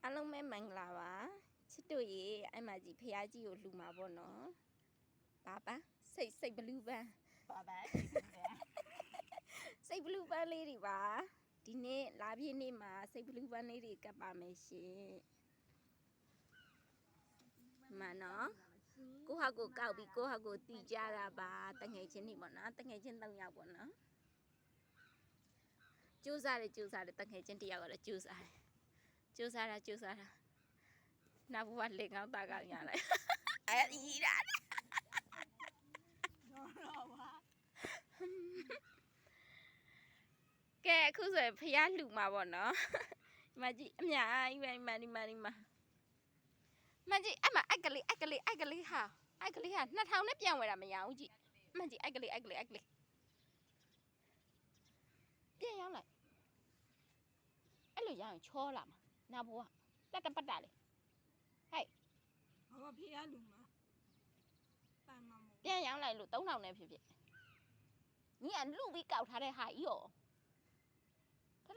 အားလုံးပဲမင်္ဂလာပါချစ်တို့ရေအဲ့မှာကြီးဖះကြီးကိုလှူမှာပေါ့နော်ပါစိတ်ဘလူးပန်းပါစိတ်ဘလူးပန်းလေးတွေပါဒီနေ့လာပြည့်နေ့မှာစိတ်ဘလူးပန်းလေးတွေကပ်ပါမယ်ရှင်မှန်နော်ကိုဟာကိုကောက်ပြီးကိုဟာကိုတီကြတာပါတငယ်ချင်းနေပေါ့နော်တငယ်ချင်း3ယောက်ပေါ့နော်ကြိုးစားတယ်တငယ်ချင်း1ယောက်ကတော့ကြိုးစားတာနောက်ဘဝလေကောင်းတာကညာလိုက်အဲ့ဒီတာတော့ပါကဲအခုဆိုရင်ဖះလှူမှာပေါ့နော်ဒီမှာကြည့်အများကြီးပဲဒီမှာမကြည့်အဲ့မှာအိုက်ကလေးဟာ2000နဲ့ပြန်ဝယ်တာမရဘူးကြည့်မကြည့်အိုက်ကလေးပြန်ရောက်လိုက်အဲ့လိုရရင်ချောလာမှာနောက်ဘဝတက်တပတ်တာလေဟဲ့ဘာဖေးရလူမှာပန်မမို့ပြန်ရောက်လိုက်လို့3000နဲ့ဖြစ်ညီကလူပြီးကောက်ထားတဲ့ဟာကြီးရော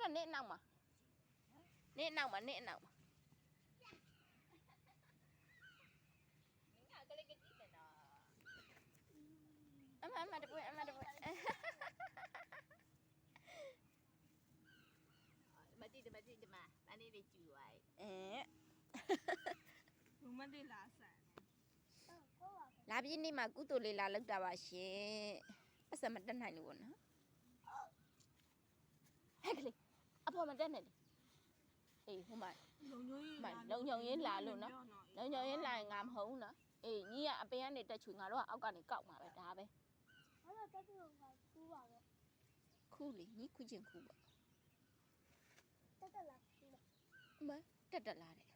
ဒါနဲ့နောက်မှာအမတပွေမကြည့်ဒီမှာအနည်းလေးကျူသွားလူမတည်းလာဆန်လာပြည့်နေ့မှာကုသိုလ်လေးလာလောက်တာပါရှင်အစမတက်နိုင်လို့ပေါ့နော်ဟဲ့ကလေးအဖေမတက်နဲ့လေအေးဟိုမှာလုံညုံရင်းလာလို့နော်လုံညုံရင်းလာရင်ငါမဟုတ်ဘူးနော်အေးညီကအပင်ကနေတက်ချွေငါတို့ကအောက်ကနေကောက်မှာပဲဒါပဲအဲ့တော့တက်လို့ကခူးပါတော့ခူးလေညီခူးချင်းခူးပါတက်လာခူးပါမတက်လာတယ်